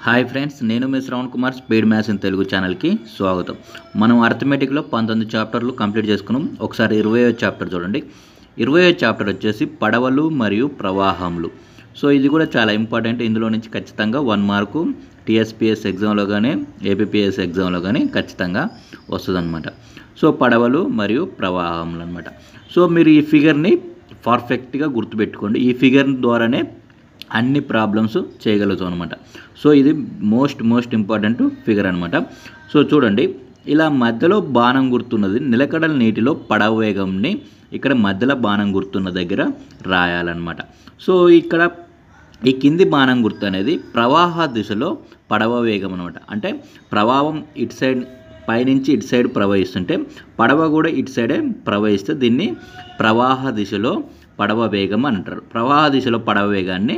Hi friends, నేను మీ Shravan Kumar speed maths in Telugu ఛానల్కి స్వాగతం. మనం అర్థమెటిక్లో 19 చాప్టర్లు కంప్లీట్ చేసుకున్నాం. ఒకసారి 20వ చాప్టర్ చూడండి. 20వ చాప్టర్ వచ్చేసి పడవలు మరియు ప్రవాహములు. సో ఇది కూడా చాలా ఇంపార్టెంట్. ఇందులో నుంచి ఖచ్చితంగా 1 మార్కు టీఎస్పీఎస్ ఎగ్జామ్లో కానీ ఏపీపీఎస్ ఎగ్జామ్లో కానీ ఖచ్చితంగా వస్తుందన్నమాట. సో పడవలు మరియు ప్రవాహములు అనమాట. సో మీరు ఈ ఫిగర్ని పర్ఫెక్ట్గా గుర్తుపెట్టుకోండి. ఈ ఫిగర్ ద్వారానే అన్ని ప్రాబ్లమ్స్ చేయగలుగుతాం అనమాట. సో ఇది మోస్ట్ ఇంపార్టెంట్ ఫిగర్ అనమాట. సో చూడండి, ఇలా మధ్యలో బాణం గుర్తున్నది నిలకడల నీటిలో పడవ వేగంని ఇక్కడ మధ్యలో బాణం గుర్తున్న దగ్గర రాయాలన్నమాట. సో ఇక్కడ ఈ కింది బాణం గుర్తు అనేది ప్రవాహ దిశలో పడవ వేగం అనమాట. అంటే ప్రవాహం ఇటు సైడ్ పైనుంచి ఇటు సైడ్ ప్రవహిస్తుంటే పడవ కూడా ఇటు సైడే ప్రవహిస్తే దీన్ని ప్రవాహ దిశలో పడవ వేగం అని అంటారు. ప్రవాహ దిశలో పడవ వేగాన్ని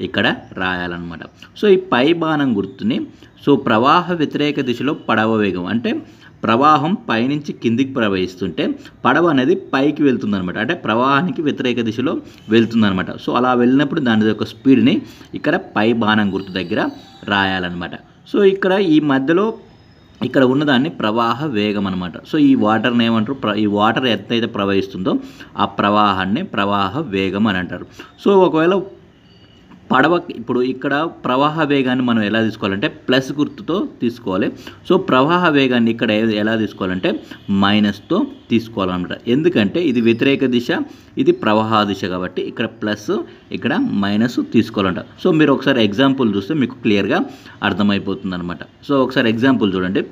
ఇక్కడ రాయాలన్నమాట. సో ఈ పై బాణం గుర్తుని ప్రవాహ వ్యతిరేక దిశలో పడవ వేగం అంటే ప్రవాహం పైనుంచి కిందికి ప్రవహిస్తుంటే పడవ అనేది పైకి వెళ్తుందనమాట. అంటే ప్రవాహానికి వ్యతిరేక దిశలో వెళ్తుందనమాట. సో అలా వెళ్ళినప్పుడు దాని యొక్క స్పీడ్ని ఇక్కడ పై బాణం గుర్తు దగ్గర రాయాలన్నమాట. సో ఇక్కడ ఈ మధ్యలో ఇక్కడ ఉన్నదాన్ని ప్రవాహ వేగం అనమాట. సో ఈ వాటర్ని ఏమంటారు, ఈ వాటర్ ఎంతైతే ప్రవహిస్తుందో ఆ ప్రవాహాన్ని ప్రవాహ వేగం అని అంటారు. సో ఒకవేళ పడవ ఇప్పుడు ఇక్కడ ప్రవాహ వేగాన్ని మనం ఎలా తీసుకోవాలంటే ప్లస్ గుర్తుతో తీసుకోవాలి. సో ప్రవాహ వేగాన్ని ఇక్కడ ఎలా తీసుకోవాలంటే మైనస్తో తీసుకోవాలన్నమాట. ఎందుకంటే ఇది వ్యతిరేక దిశ, ఇది ప్రవాహ దిశ కాబట్టి ఇక్కడ ప్లస్ ఇక్కడ మైనస్ తీసుకోవాలంట. సో మీరు ఒకసారి ఎగ్జాంపుల్ చూస్తే మీకు క్లియర్గా అర్థమైపోతుంది అనమాట. సో ఒకసారి ఎగ్జాంపుల్ చూడండి.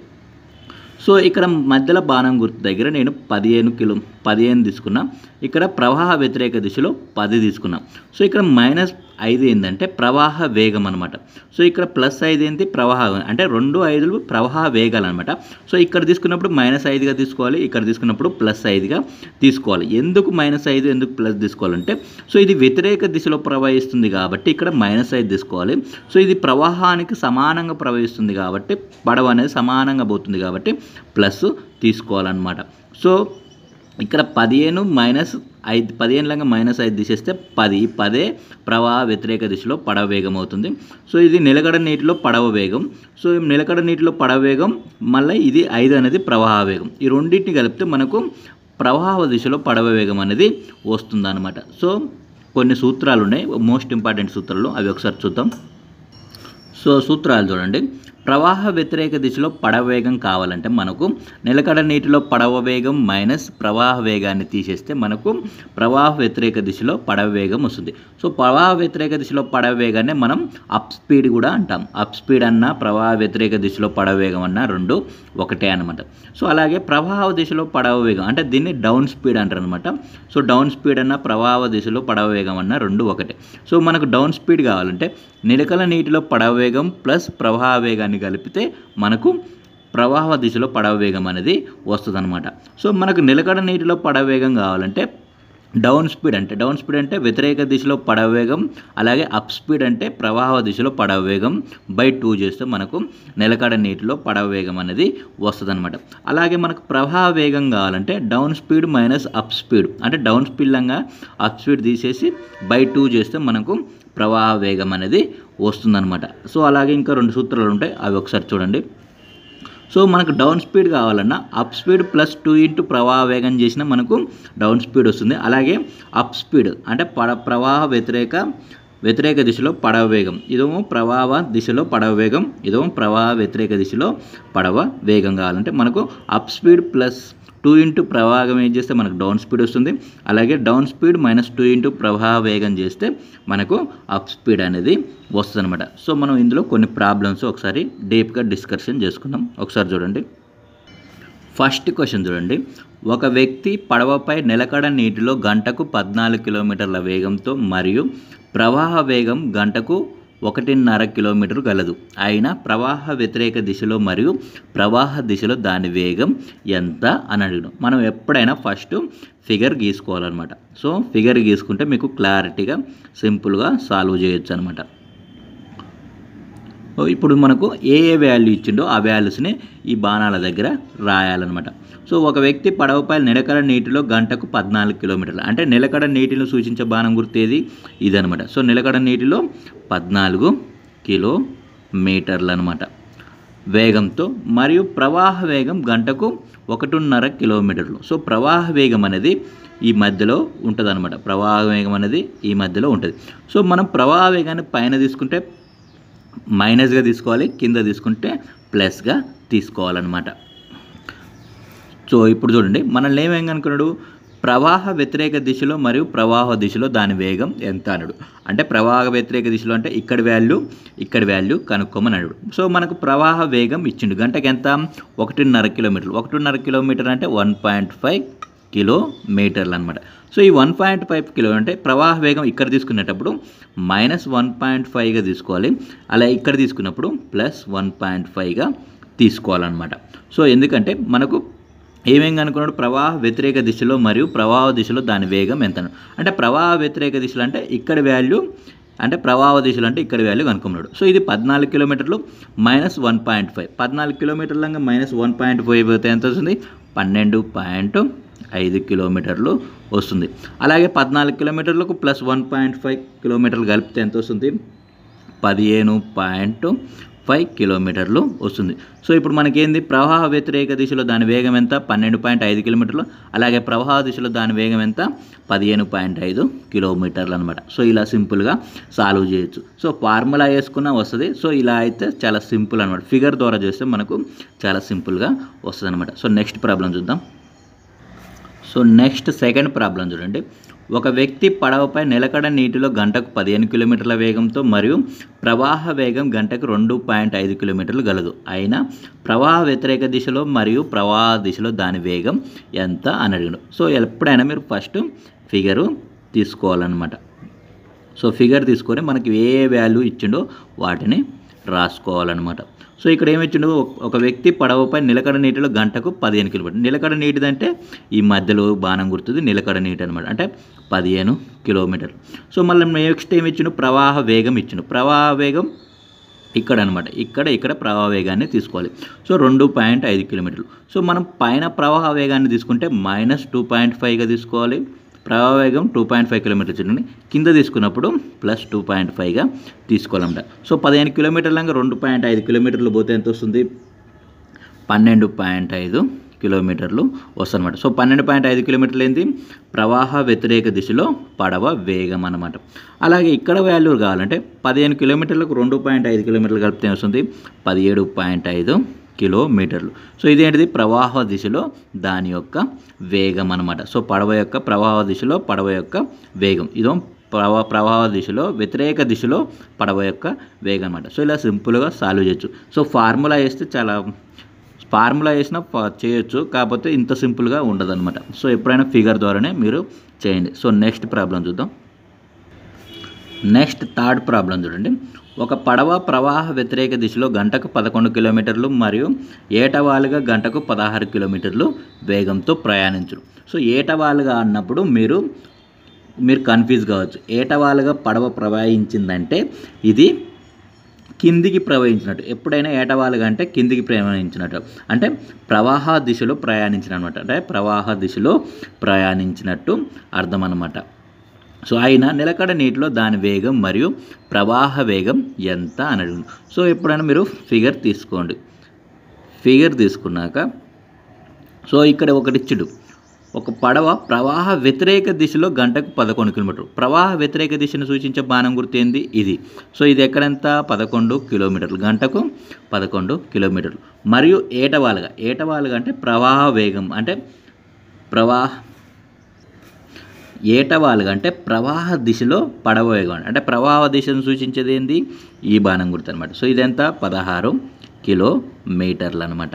సో ఇక్కడ మధ్యలో బాణం గుర్తు దగ్గర నేను 15 తీసుకున్నా. ఇక్కడ ప్రవాహ వ్యతిరేక దిశలో 10 తీసుకున్నా. సో ఇక్కడ -5 ఏంటంటే ప్రవాహ వేగం అనమాట. సో ఇక్కడ +5 ఏంటి ప్రవాహ, అంటే 2 5లు ప్రవాహ వేగాలు అనమాట. సో ఇక్కడ తీసుకున్నప్పుడు -5గా తీసుకోవాలి, ఇక్కడ తీసుకున్నప్పుడు +5గా తీసుకోవాలి. ఎందుకు -5 ఎందుకు ప్లస్ తీసుకోవాలంటే సో ఇది వ్యతిరేక దిశలో ప్రవహిస్తుంది కాబట్టి ఇక్కడ -5 తీసుకోవాలి. సో ఇది ప్రవాహానికి సమానంగా ప్రవహిస్తుంది కాబట్టి పడవ అనేది సమానంగా పోతుంది కాబట్టి ప్లస్ తీసుకోవాలన్నమాట. సో ఇక్కడ 15 -5 15 -5 తీసేస్తే 10 ప్రవాహ వ్యతిరేక దిశలో పడవ వేగం అవుతుంది. సో ఇది నిలకడ నీటిలో పడవ వేగం. సో నిలకడ నీటిలో పడవ వేగం మళ్ళీ ఇది 5 అనేది ప్రవాహ వేగం. ఈ రెండింటిని కలిపితే మనకు ప్రవాహ దిశలో పడవ వేగం అనేది వస్తుందన్నమాట. సో కొన్ని సూత్రాలు ఉన్నాయి, మోస్ట్ ఇంపార్టెంట్ సూత్రాలు, అవి ఒకసారి చూద్దాం. సో సూత్రాలు చూడండి. ప్రవాహ వ్యతిరేక దిశలో పడవ వేగం కావాలంటే మనకు నిలకడ నీటిలో పడవ వేగం మైనస్ ప్రవాహ వేగాన్ని తీసేస్తే మనకు ప్రవాహ వ్యతిరేక దిశలో పడవ వేగం వస్తుంది. సో ప్రవాహ వ్యతిరేక దిశలో పడవ వేగాన్ని మనం అప్ స్పీడ్ కూడా అంటాం. అప్ స్పీడ్ అన్న ప్రవాహ వ్యతిరేక దిశలో పడవ వేగం అన్న రెండు ఒకటే అనమాట. సో అలాగే ప్రవాహ దిశలో పడవ వేగం అంటే దీన్ని డౌన్ స్పీడ్ అంటారు అనమాట. సో డౌన్ స్పీడ్ అన్న ప్రవాహ దిశలో పడవ వేగం అన్న రెండు ఒకటే. సో మనకు డౌన్ స్పీడ్ కావాలంటే నిలకడ నీటిలో పడవ వేగం ప్లస్ ప్రవాహ వేగాన్ని కలిపితే మనకు ప్రవాహ దిశలో పడవ వేగం అనేది వస్తుందన్నమాట. సో మనకు నిలకడ నీటిలో పడవ వేగం కావాలంటే డౌన్ స్పీడ్ అంటే వ్యతిరేక దిశలో పడవ వేగం, అలాగే అప్ స్పీడ్ అంటే ప్రవాహ దిశలో పడవ వేగం బై 2 చేస్తే మనకు నిలకడ నీటిలో పడవ వేగం అనేది వస్తుందన్నమాట. అలాగే మనకు ప్రవాహ వేగం కావాలంటే down speed minus up speed అంటే డౌన్ స్పీడ్ లంగా అప్ స్పీడ్ తీసేసి బై 2 చేస్తే మనకు ప్రవాహ వేగం అనేది వస్తుందన్నమాట. సో అలాగే ఇంకా 2 సూత్రాలు ఉంటాయి, అవి ఒకసారి చూడండి. సో మనకు డౌన్ స్పీడ్ కావాలన్నా అప్ స్పీడ్ ప్లస్ 2 ఇంటూ ప్రవాహ వేగం చేసినా మనకు డౌన్ స్పీడ్ వస్తుంది. అలాగే అప్ స్పీడ్ అంటే ప్రవాహ వ్యతిరేక దిశలో పడవ వేగం, ఇదేమో ప్రవాహ దిశలో పడవ వేగం, ఇదేమో ప్రవాహ వ్యతిరేక దిశలో పడవ వేగం కావాలంటే మనకు అప్ స్పీడ్ ప్లస్ 2 ఇంటూ ప్రవాహం ఏం చేస్తే మనకు డౌన్ స్పీడ్ వస్తుంది. అలాగే డౌన్ స్పీడ్ -2 ఇంటూ ప్రవాహ వేగం చేస్తే మనకు అప్ స్పీడ్ అనేది వస్తుంది అనమాట. సో మనం ఇందులో కొన్ని ప్రాబ్లమ్స్ ఒకసారి డీప్గా డిస్కషన్ చేసుకుందాం. ఒకసారి చూడండి. ఫస్ట్ క్వశ్చన్ చూడండి. ఒక వ్యక్తి పడవపై నిలకడ నీటిలో గంటకు 14 కిలోమీటర్ల వేగంతో మరియు ప్రవాహ వేగం గంటకు 1.5 కిలోమీటర్ గలదు. అయినా ప్రవాహ వ్యతిరేక దిశలో మరియు ప్రవాహ దిశలో దాని వేగం ఎంత అని అడిగినాం. మనం ఎప్పుడైనా ఫస్ట్ ఫిగర్ గీసుకోవాలన్నమాట. సో ఫిగర్ గీసుకుంటే మీకు క్లారిటీగా సింపుల్గా సాల్వ్ చేయొచ్చు అనమాట. ఇప్పుడు మనకు ఏ వాల్యూ ఇచ్చిండో ఆ వాల్యూస్ని ఈ బాణాల దగ్గర రాయాలన్నమాట. సో ఒక వ్యక్తి పడవపై నిలకడ నీటిలో గంటకు 14 కిలోమీటర్లు అంటే నిలకడ నీటిని సూచించే బాణం గుర్తేది ఇదనమాట. సో నిలకడ నీటిలో 14 కిలోమీటర్లు మీటర్లు అనమాట వేగంతో, మరియు ప్రవాహ వేగం గంటకు 1.5 కిలోమీటర్లు. సో ప్రవాహ వేగం అనేది ఈ మధ్యలో ఉంటుంది అనమాట. ప్రవాహ వేగం అనేది ఈ మధ్యలో ఉంటుంది. సో మనం ప్రవాహ వేగాన్ని పైన తీసుకుంటే మైనస్గా తీసుకోవాలి, కింద తీసుకుంటే ప్లస్గా తీసుకోవాలన్నమాట. సో ఇప్పుడు చూడండి, మనల్ని ఏమనుకున్నాడు, ప్రవాహ వ్యతిరేక దిశలో మరియు ప్రవాహ దిశలో దాని వేగం ఎంత అన్నాడు. అంటే ప్రవాహ వ్యతిరేక దిశలో అంటే ఇక్కడ వాల్యూ కనుక్కోమని అన్నాడు. సో మనకు ప్రవాహ వేగం ఇచ్చిండు, గంటకి ఎంత, 1.5 కిలోమీటర్లు. 1.5 కిలోమీటర్ అంటే 1.5 కిలోమీటర్లు అనమాట. సో ఈ 1.5 కిలో అంటే ప్రవాహ వేగం ఇక్కడ తీసుకునేటప్పుడు -1.5గా తీసుకోవాలి, అలా ఇక్కడ తీసుకున్నప్పుడు +1.5గా తీసుకోవాలన్నమాట. సో ఎందుకంటే మనకు ఏమేం కనుక్కున్నాడు, ప్రవాహ వ్యతిరేక దిశలో మరియు ప్రవాహ దిశలో దాని వేగం ఎంత. అంటే ప్రవాహ వ్యతిరేక దిశలో అంటే ఇక్కడ వాల్యూ, అంటే ప్రవాహ దిశలో అంటే ఇక్కడ వాల్యూ కనుక్కున్నాడు. సో ఇది 14 కిలోమీటర్లు -1.5. 14 కిలోమీటర్లంగా -1.5 పోతే ఎంత వస్తుంది, 12.5 కిలోమీటర్లు వస్తుంది. అలాగే 14 కిలోమీటర్లకు +1.5 కిలోమీటర్లు కలిపితే ఎంత వస్తుంది, 15.5 కిలోమీటర్లు వస్తుంది. సో ఇప్పుడు మనకేంది, ప్రవాహ వ్యతిరేక దిశలో దాని వేగం ఎంత, 12.5 కిలోమీటర్లు. అలాగే ప్రవాహ దిశలో దాని వేగం ఎంత, 15.5 కిలోమీటర్లు అనమాట. సో ఇలా సింపుల్గా సాల్వ్ చేయొచ్చు. సో ఫార్ములా వేసుకున్నా వస్తుంది. సో ఇలా అయితే చాలా సింపుల్ అనమాట. ఫిగర్ ద్వారా చేస్తే మనకు చాలా సింపుల్గా వస్తుంది అనమాట. సో నెక్స్ట్ ప్రాబ్లం చూద్దాం. సో నెక్స్ట్ సెకండ్ ప్రాబ్లం చూడండి. ఒక వ్యక్తి పడవపై నిలకడ నీటిలో గంటకు 15 కిలోమీటర్ల వేగంతో మరియు ప్రవాహ వేగం గంటకు 2.5 కిలోమీటర్లు గలదు. అయినా ప్రవాహ వ్యతిరేక దిశలో మరియు ప్రవాహ దిశలో దాని వేగం ఎంత అని అడిగాడు. సో ఎప్పుడైనా మీరు ఫస్ట్ ఫిగరు తీసుకోవాలన్నమాట. సో ఫిగర్ తీసుకొని మనకి ఏ వాల్యూ ఇచ్చిండో వాటిని రాసుకోవాలన్నమాట. సో ఇక్కడ ఏమి ఇచ్చిండు, ఒక వ్యక్తి పడవపై నిలకడ నీటిలో గంటకు 15 కిలోమీటర్లు. నిలకడ నీటిదంటే ఈ మధ్యలో బాణం గుర్తుంది, నిలకడ నీటి అనమాట, అంటే 15 కిలోమీటర్లు. సో మళ్ళీ నెక్స్ట్ ఏమి ఇచ్చిండు, ప్రవాహ వేగం ఇచ్చిండు. ప్రవాహ వేగం ఇక్కడ అనమాట, ఇక్కడ ప్రవాహ వేగాన్ని తీసుకోవాలి. సో 2.5 కిలోమీటర్లు. సో మనం పైన ప్రవాహ వేగాన్ని తీసుకుంటే -2.5గా తీసుకోవాలి. ప్రవాహ వేగం 2.5 కిలోమీటర్లు చూడండి, కింద తీసుకున్నప్పుడు +2.5గా తీసుకోవాలన్నమాట. సో 15 కిలోమీటర్లంగా 2.5 కిలోమీటర్లు పోతే ఎంత వస్తుంది, 12.5 కిలోమీటర్లు వస్తుందన్నమాట. సో 12.5 కిలోమీటర్లు ఏంటి, ప్రవాహ వ్యతిరేక దిశలో పడవ వేగం అన్నమాట. అలాగే ఇక్కడ వాల్యూ కావాలంటే 15 కిలోమీటర్లకు 2.5 కిలోమీటర్లు కలిపితే వస్తుంది 17.5 కిలోమీటర్లు. సో ఇదేంటిది, ప్రవాహ దిశలో దాని యొక్క వేగం అన్నమాట. సో పడవ యొక్క ప్రవాహ దిశలో పడవ యొక్క వేగం, ఇదో ప్రవాహ దిశలో వ్యతిరేక దిశలో పడవ యొక్క వేగం అన్నమాట. సో ఇలా సింపుల్గా సాల్వ్ చేయొచ్చు. సో ఫార్ములా వేసినా చేయొచ్చు, కాకపోతే ఇంత సింపుల్గా ఉండదు అనమాట. సో ఎప్పుడైనా ఫిగర్ ద్వారానే మీరు చేయండి. సో నెక్స్ట్ ప్రాబ్లం చూద్దాం. నెక్స్ట్ థర్డ్ ప్రాబ్లం చూడండి. ఒక పడవ ప్రవాహ వ్యతిరేక దిశలో గంటకు 11 కిలోమీటర్లు మరియు ఏటవాలుగా గంటకు 16 కిలోమీటర్లు వేగంతో ప్రయాణించును. సో ఏటవాలుగా అన్నప్పుడు మీరు కన్ఫ్యూజ్ కావచ్చు. ఏటవాలుగా పడవ ప్రయాణించిందంటే ఇది కిందికి ప్రవహించినట్టు. ఎప్పుడైనా ఏటవాలుగా అంటే కిందికి ప్రయాణించినట్టు, అంటే ప్రవాహ దిశలో ప్రయాణించిన అనమాట, అంటే ప్రవాహ దిశలో ప్రయాణించినట్టు అర్థం అన్నమాట. సో అయినా నిలకడ నీటిలో దాని వేగం మరియు ప్రవాహ వేగం ఎంత అని అడుగు. సో ఎప్పుడైనా మీరు ఫిగర్ తీసుకోండి. ఫిగర్ తీసుకున్నాక సో ఇక్కడ ఒకటి ఇచ్చుడు, ఒక పడవ ప్రవాహ వ్యతిరేక దిశలో గంటకు 11 కిలోమీటర్లు. ప్రవాహ వ్యతిరేక దిశను సూచించే బాణం గుర్తు ఏంది, ఇది. సో ఇది ఎక్కడంత 11 కిలోమీటర్లు, గంటకు 11 కిలోమీటర్లు. మరియు ఏటవాలుగా అంటే ప్రవాహ వేగం, అంటే ఏటవాలుగా అంటే ప్రవాహ దిశలో పడవ వేగం, అంటే ప్రవాహ దిశను సూచించేది ఏంది, ఈ బాణం గుర్తు అనమాట. సో ఇదంతా 16 కిలోమీటర్లు అనమాట.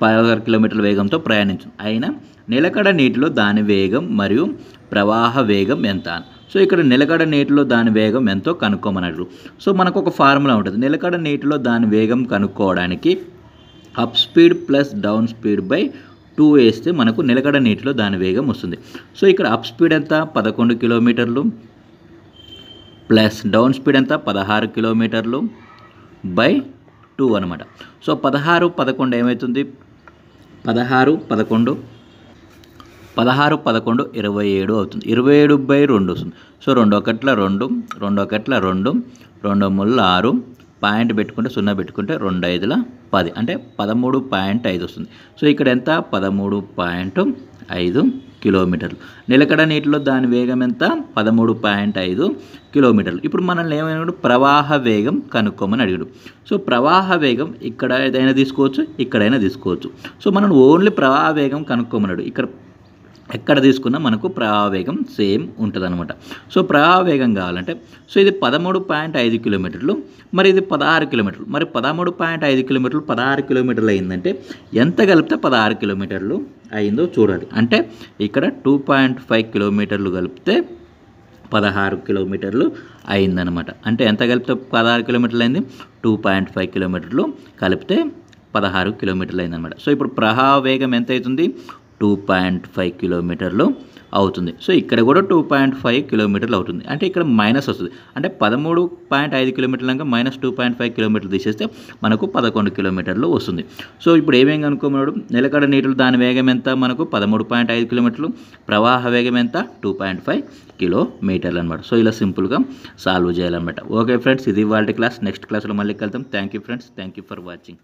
16 కిలోమీటర్ల వేగంతో ప్రయాణించు. అయినా నిలకడ నీటిలో దాని వేగం మరియు ప్రవాహ వేగం ఎంత. సో ఇక్కడ నిలకడ నీటిలో దాని వేగం ఎంతో కనుక్కోమన్నారు. సో మనకు ఒక ఫార్ములా ఉంటుంది. నిలకడ నీటిలో దాని వేగం కనుక్కోవడానికి up speed plus down speed by 2 వేస్తే మనకు నిలకడ నీటిలో దాని వేగం వస్తుంది. సో ఇక్కడ అప్ స్పీడ్ ఎంత, 11 కిలోమీటర్లు ప్లస్ డౌన్ స్పీడ్ ఎంత, 16 కిలోమీటర్లు బై 2 అనమాట. సో 16, 11 ఏమవుతుంది, 16, 11 27 అవుతుంది. 27/2 వస్తుంది. సో 2 1 2, 2 1 2, 2 3 6, పాయింట్ పెట్టుకుంటే 0 పెట్టుకుంటే 2 5ల 10 అంటే 13.5 వస్తుంది. సో ఇక్కడ ఎంత 13.5 కిలోమీటర్లు. నిలకడ నీటిలో దాని వేగం ఎంత 13.5 కిలోమీటర్లు. ఇప్పుడు మనల్ని ఏమైనా ప్రవాహ వేగం కనుక్కోమని అడిగాడు. సో ప్రవాహ వేగం ఇక్కడ ఏదైనా తీసుకోవచ్చు, ఇక్కడైనా తీసుకోవచ్చు. సో మనం ఓన్లీ ప్రవాహ వేగం కనుక్కోమన్నాడు. ఇక్కడ ఎక్కడ తీసుకున్నా మనకు ప్రవాహ వేగం సేమ్ ఉంటుంది అనమాట. సో ప్రవాహ వేగం కావాలంటే సో ఇది 13.5 కిలోమీటర్లు, మరి ఇది 16 కిలోమీటర్లు. మరి 13.5 కిలోమీటర్లు 16 కిలోమీటర్లు అయిందంటే ఎంత కలిపితే 16 కిలోమీటర్లు అయిందో చూడాలి. అంటే ఇక్కడ 2.5 కిలోమీటర్లు కలిపితే 16 కిలోమీటర్లు అయిందనమాట. అంటే ఎంత కలిపితే 16 కిలోమీటర్లు అయింది, 2.5 కిలోమీటర్లు కలిపితే 16 కిలోమీటర్లు అయిందనమాట. సో ఇప్పుడు ప్రవాహ వేగం ఎంత అవుతుంది 2.5 కిలోమీటర్లు అవుతుంది. సో ఇక్కడ కూడా 2.5 కిలోమీటర్లు అవుతుంది. అంటే ఇక్కడ మైనస్ వస్తుంది. అంటే 13.5 కిలోమీటర్లు మైనస్ 2.5 కిలోమీటర్లు తీసేస్తే మనకు 11 కిలోమీటర్లు వస్తుంది. సో ఇప్పుడు ఏమేమి అనుకోమన్నాడు, నిలకడ నీటిలో దాని వేగం ఎంత మనకు 13.5 కిలోమీటర్లు, ప్రవాహ వేగం ఎంత 2.5 కిలోమీటర్లు అనమాట. సో ఇలా సింపుల్గా సాల్వ్ చేయాలన్నమాట. ఓకే ఫ్రెండ్స్, ఇది ఇవాల్టి క్లాస్. నెక్స్ట్ క్లాస్లో మళ్ళీ కలుద్దాం. Thank you friends, thank you for watching.